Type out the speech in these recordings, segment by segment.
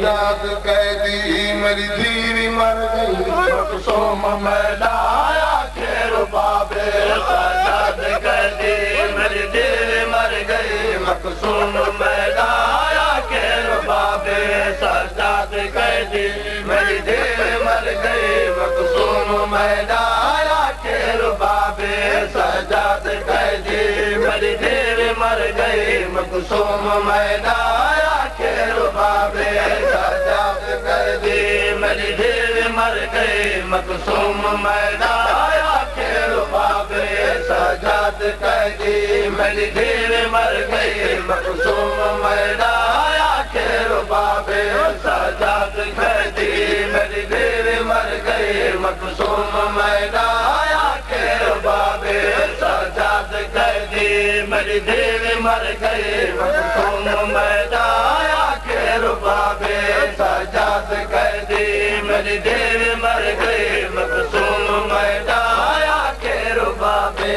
सजाद कैदी मेरी धीरी मर गई मखसूम मैदाया खेर बाबे सजाद कैदी मेरी धीरी मर गई मखसूम मैदाया खेर बाबे सजाद कैदी मेरी धीरी मर गई मखसूम मैदाया खेर बाबे सजाद कैदी मेरी धीरी मर गई मखसूम मैदाया खेर बाबे सजाद कैदी मेरी धीरी मर गई मखसूम मैदाया खेर बाबे सजाद कैदी मेरी धीरी मर गई मखसूम मैदाया खेर बाबे सजाद कैदी मेरी धीरी मर गई मखसूम मैदाया खेर बाबे सजाद कैदी मेरी धीरी मर गई मखसूम मैदाया खेर बाबे सजाद कैदी मेरी धीरी मर गई मखसूम मैदाया खेर बाबे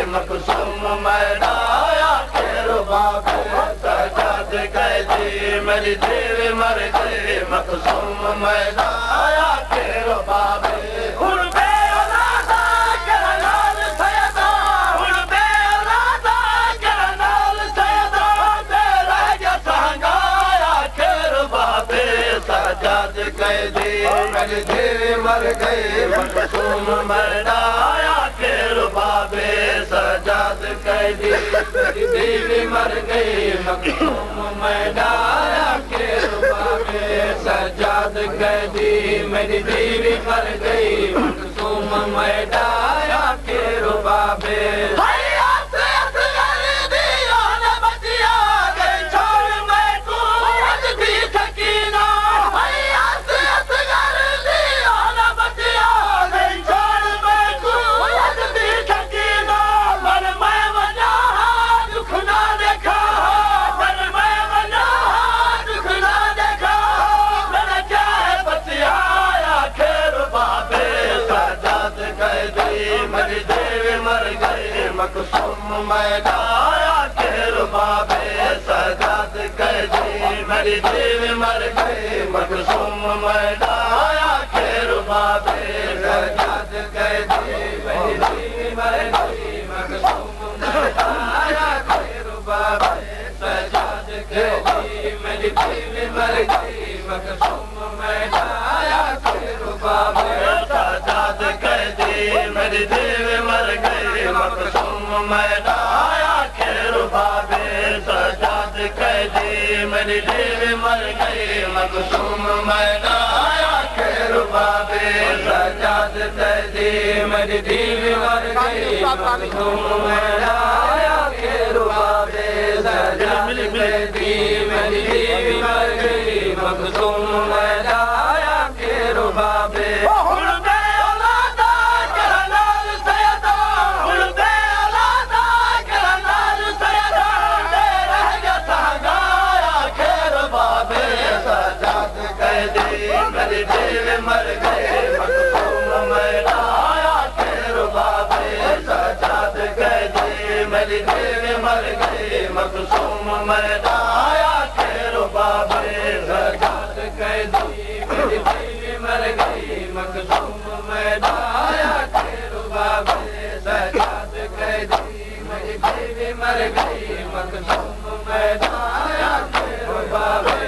मखसूम मैदाया खेर बाबे सजाद कैदी मेरी धीरी मर गई मखसूम मैदाया खेर बाबे सजाद कैदी मेरी धीरी मर गई मखसूम मैदाया खेर बाबे सजाद कैदी मेरी धीरी मर गई मखसूम मैदाया खेर बाबे सजाद कैदी मेरी धीरी मर गई मखसूम मैदाया खेर बाबे मेरी धीरी मर गई मखसूम मैदाया खेर बाबे सजाद कैदी मेरी धीरी मर गई मखसूम मैदाया खेर बाबे सजाद कैदी मेरी धीरी मर गई मखसूम मैदाया खेर बाबे सजाद कैदी मेरी धीरी मर गई मखसूम मैदाया खेर बाबे सजाद कैदी मेरी धीरी मर गई मखसूम मैदाया खेर बाबे सजाद कैदी मेरी धीरी मर गई मखसूम मैदाया खेर बाबे सजाद कैदी मेरी धीरी मर गई मखसूम मैदाया खेर बाबे सजाद कैदी मेरी धीरी मर गई मखसूम मैदाया खेर बाबे मेरी धीरी मर गई मखसूम मैदाया खेर बाबे सजाद कैदी मेरी धीरी मर गई मखसूम मैदाया खेर बाबे सजाद कैदी मेरी धीरी मर गई मखसूम मैदाया खेर बाबे सजाद कैदी मेरी धीरी मर गई मखसूम मैदाया खेर बाबे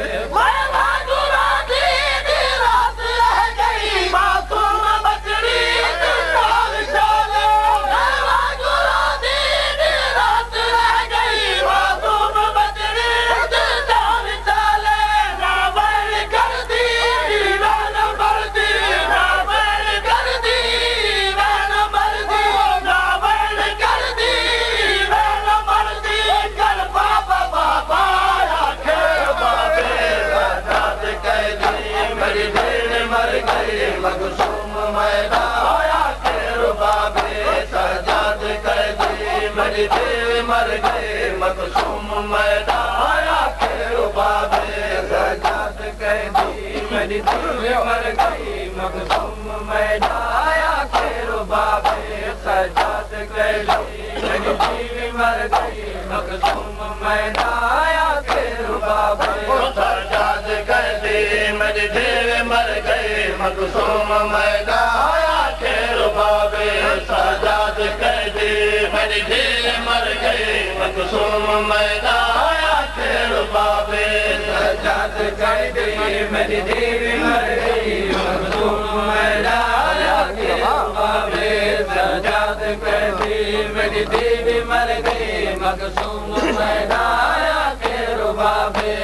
मैदाया के रुबाबे सजाद कैदी मेरी देवी मर गई मखसूम मैदाया के रुबाबे सजाद कैदी मेरी देवी मर गई मखसूम मैदाया के रुबाबे सजाद कैदी मेरी देवी मर गई मखसूम मैदाया के रुबाबे सजाद कैदी मेरी देवी मर गई मखसूम मैदाया के रुबाबे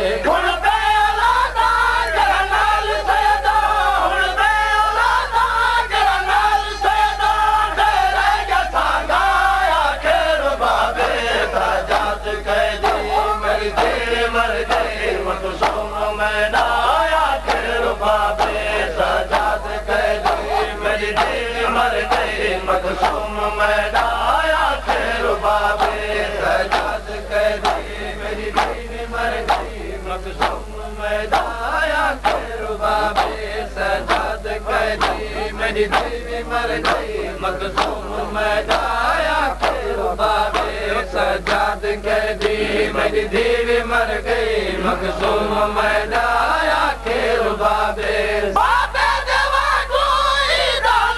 मर गए मखसूम मैदाया के रुबाबे सजाद कैदी मेरी देवी मर गई मखसूम मैदाया के रुबाबे सजाद कैदी मेरी देवी मर गई मखसूम मैदाया के रुबाबे सजाद कैदी मेरी देवी मर गई मखसूम मैदाया के रुबाबे सजाद कैदी मेरी देवी मर गई मखसूम मैदाया के रुबाबे बाबे देवा कोई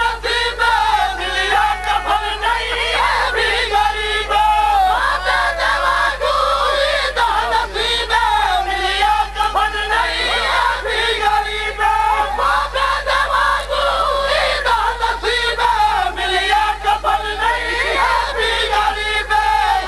नसीब मिलिया कफन नहीं है भी गरीब बाबे देवा कोई नसीब मिलिया कफन नहीं है भी गरीब बाबे देवा कोई नसीब मिलिया कफन नहीं है भी गरीब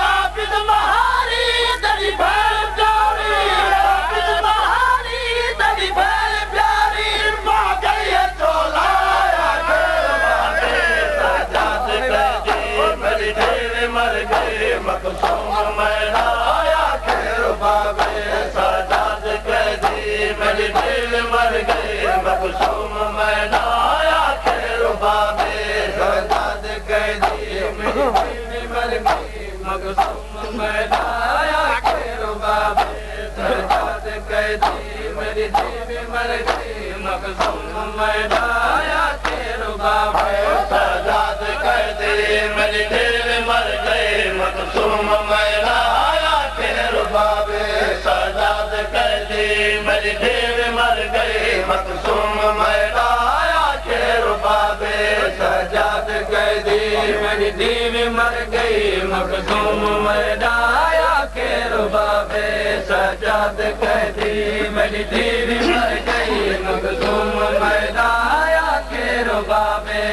हाफिज महारी तेरी भैल प्यारी हाफिज महारी तेरी भैल प्यारी मां गई है चोलाया के रुबाबे सजाद कैदी मेरी देवी मर गई मखसूम मैदाया के रुबाबे सजाद कैदी मेरी देवी मर गई मखसूम मैदाया के रुबाबे सजाद कैदी मेरी देवी मर गई मखसूम मैदाया के रुबाबे सजाद कैदी मेरी देवी मर गई मखसूम मैदाया के रुबाबे सजाद कैदी मेरी देवी मर गई मखसूम मैदाया के रुबाबे सजाद कैदी मेरी देवी मर गई मखसूम मैदाया के रुबाबे सजाद कैदी मेरी देवी मर गई मखसूम मैदाया के रुबाबे सजाद कैदी मेरी देवी मर गई मखसूम मैदाया के रुबाबे